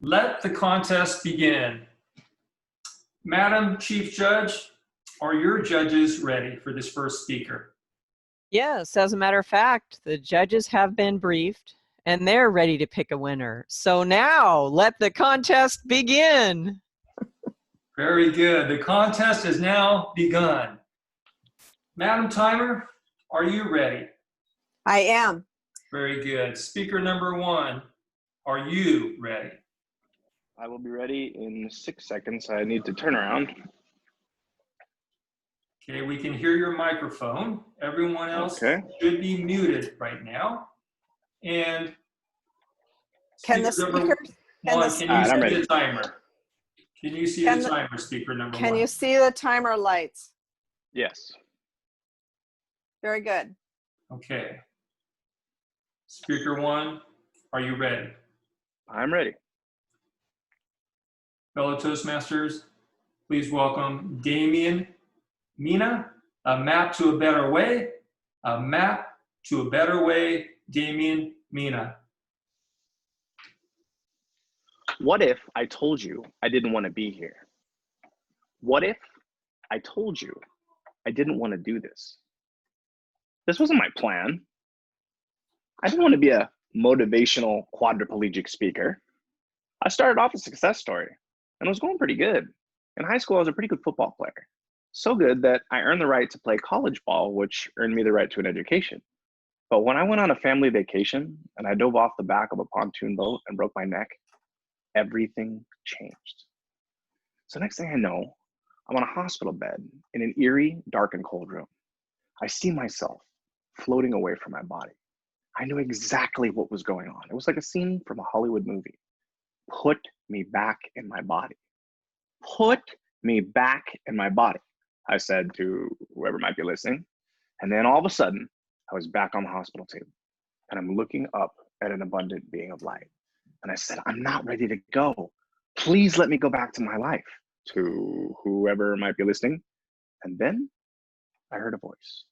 Let the contest begin. Madam Chief Judge, are your judges ready for this first speaker? Yes, as a matter of fact, the judges have been briefed and they're ready to pick a winner. So now let the contest begin. Very good. The contest has now begun. Madam Timer, are you ready? I am. Very good. Speaker number one, are you ready? I will be ready in 6 seconds. I need to turn around. Okay, we can hear your microphone. Everyone else Okay. should be muted right now. And Can the speaker number speakers, one, can you I'm see ready. the timer? Can you see Can the the- timer, speaker number one? can you see the timer lights? Yes. Very good. Okay. Speaker one, are you ready? I'm ready. Fellow Toastmasters, please welcome Damien Minna, A Map to a Better Way. A Map to a Better Way, Damien Minna. What if I told you I didn't want to be here? What if I told you I didn't want to do this? This wasn't my plan. I didn't want to be a motivational quadriplegic speaker. I started off a success story and it was going pretty good. In high school, I was a pretty good football player. So good that I earned the right to play college ball, which earned me the right to an education. But when I went on a family vacation and I dove off the back of a pontoon boat and broke my neck, everything changed. So next thing I know, I'm on a hospital bed in an eerie, dark and cold room. I see myself floating away from my body. I knew exactly what was going on. It was like a scene from a Hollywood movie. Put me back in my body. Put me back in my body, I said to whoever might be listening. And then all of a sudden, I was back on the hospital table and I'm looking up at an abundant being of light. And I said, I'm not ready to go. Please let me go back to my life, to whoever might be listening. And then I heard a voice.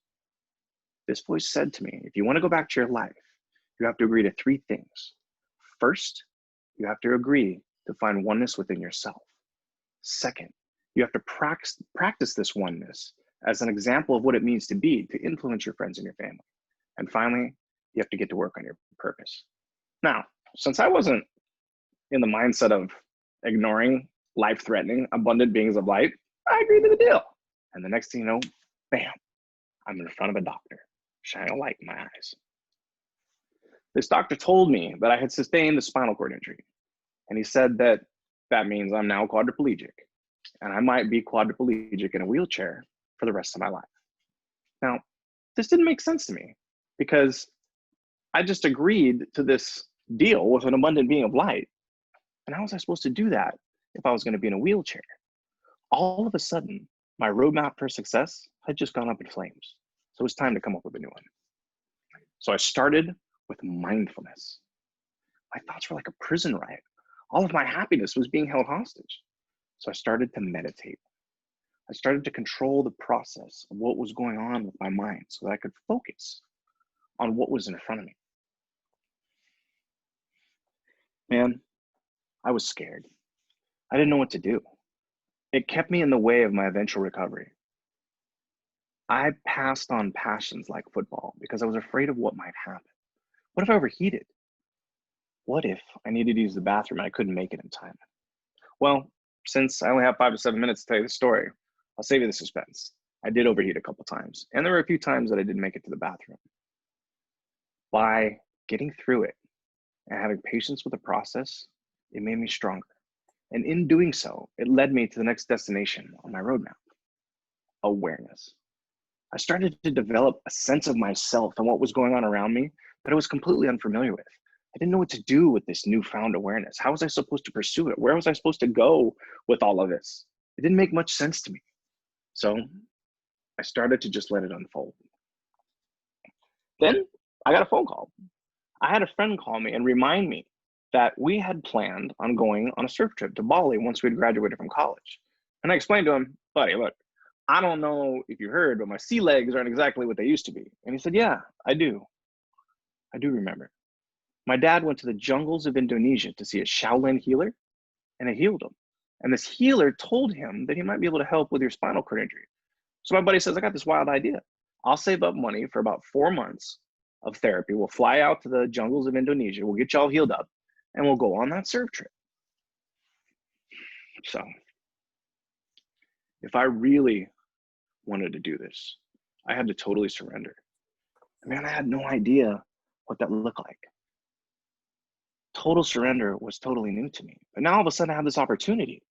This voice said to me, if you want to go back to your life, you have to agree to 3 things. First, you have to agree to find oneness within yourself. Second, you have to practice this oneness as an example of what it means to be, to influence your friends and your family. And finally, you have to get to work on your purpose. Now, since I wasn't in the mindset of ignoring life-threatening, abundant beings of light, I agreed to the deal. And the next thing you know, bam, I'm in front of a doctor, shining a light in my eyes. This doctor told me that I had sustained a spinal cord injury. And he said that that means I'm now quadriplegic. And I might be quadriplegic in a wheelchair for the rest of my life. Now, this didn't make sense to me because I just agreed to this deal with an abundant being of light. And how was I supposed to do that if I was going to be in a wheelchair? All of a sudden, my roadmap for success had just gone up in flames. So it was time to come up with a new one. So I started with mindfulness. My thoughts were like a prison riot. All of my happiness was being held hostage. So I started to meditate. I started to control the process of what was going on with my mind so that I could focus on what was in front of me. Man, I was scared. I didn't know what to do. It kept me in the way of my eventual recovery. I passed on passions like football because I was afraid of what might happen. What if I overheated? What if I needed to use the bathroom and I couldn't make it in time? Well, since I only have 5 to 7 minutes to tell you the story, I'll save you the suspense. I did overheat a couple times, and there were a few times that I didn't make it to the bathroom. By getting through it and having patience with the process, it made me stronger. And in doing so, it led me to the next destination on my roadmap: awareness. I started to develop a sense of myself and what was going on around me that I was completely unfamiliar with. I didn't know what to do with this newfound awareness. How was I supposed to pursue it? Where was I supposed to go with all of this? It didn't make much sense to me. So I started to just let it unfold. Then I got a phone call. I had a friend call me and remind me that we had planned on going on a surf trip to Bali once we'd graduated from college. And I explained to him, buddy, look, I don't know if you heard, but my sea legs aren't exactly what they used to be. And he said, yeah, I do. I do remember. My dad went to the jungles of Indonesia to see a Shaolin healer and it healed him. And this healer told him that he might be able to help with your spinal cord injury. So my buddy says, I got this wild idea. I'll save up money for about 4 months of therapy. We'll fly out to the jungles of Indonesia. We'll get y'all healed up and we'll go on that surf trip. So if I really wanted to do this, I had to totally surrender. Man, I had no idea what that looked like. Total surrender was totally new to me. But now all of a sudden I have this opportunity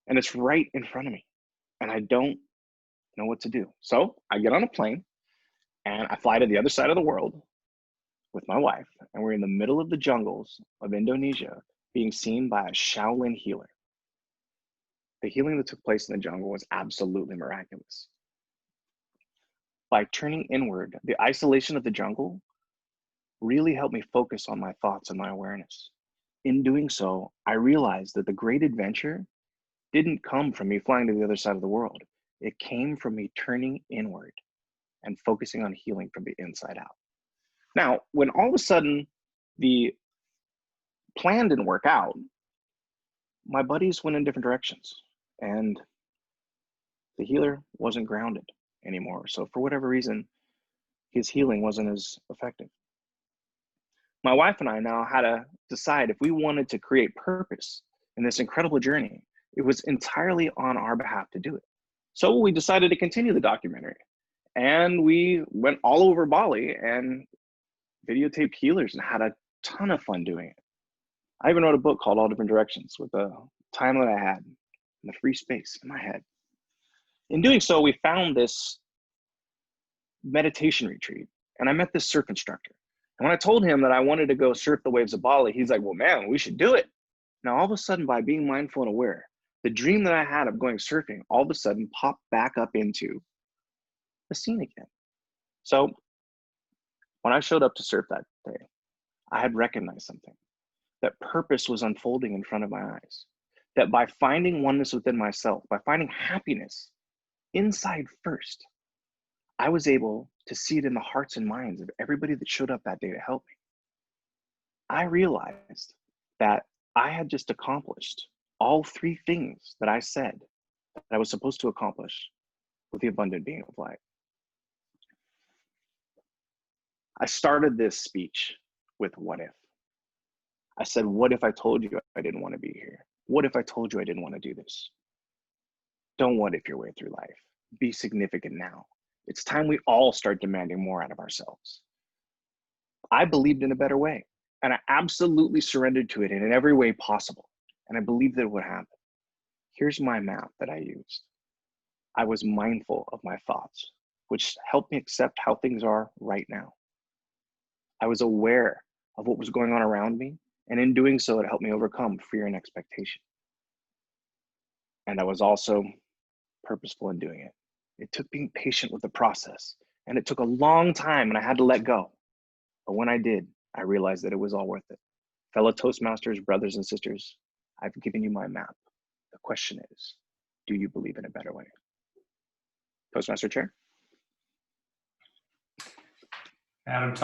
and it's right in front of me and I don't know what to do. So I get on a plane and I fly to the other side of the world with my wife, and we're in the middle of the jungles of Indonesia being seen by a Shaolin healer. The healing that took place in the jungle was absolutely miraculous. By turning inward, the isolation of the jungle really helped me focus on my thoughts and my awareness. In doing so, I realized that the great adventure didn't come from me flying to the other side of the world. It came from me turning inward and focusing on healing from the inside out. Now, when all of a sudden the plan didn't work out, my buddies went in different directions and the healer wasn't grounded anymore. So for whatever reason, his healing wasn't as effective. My wife and I now had to decide if we wanted to create purpose in this incredible journey. It was entirely on our behalf to do it. So we decided to continue the documentary. And we went all over Bali and videotaped healers and had a ton of fun doing it. I even wrote a book called All Different Directions with the time that I had and the free space in my head. In doing so, we found this meditation retreat and I met this surf instructor. And when I told him that I wanted to go surf the waves of Bali, he's like, well, man, we should do it. Now, all of a sudden, by being mindful and aware, the dream that I had of going surfing all of a sudden popped back up into the scene again. So when I showed up to surf that day, I had recognized something, that purpose was unfolding in front of my eyes, that by finding oneness within myself, by finding happiness inside first, I was able to see it in the hearts and minds of everybody that showed up that day to help me. I realized that I had just accomplished all 3 things that I said that I was supposed to accomplish with the abundant being of light. I started this speech with what if. I said, what if I told you I didn't want to be here? What if I told you I didn't want to do this? Don't what if your way through life. Be significant now. It's time we all start demanding more out of ourselves. I believed in a better way, and I absolutely surrendered to it in every way possible, and I believed that it would happen. Here's my map that I used. I was mindful of my thoughts, which helped me accept how things are right now. I was aware of what was going on around me, and in doing so, it helped me overcome fear and expectation. And I was also purposeful in doing it. It took being patient with the process, and it took a long time, and I had to let go. But when I did, I realized that it was all worth it. Fellow Toastmasters, brothers and sisters, I've given you my map. The question is, do you believe in a better way? Toastmaster Chair. Adam.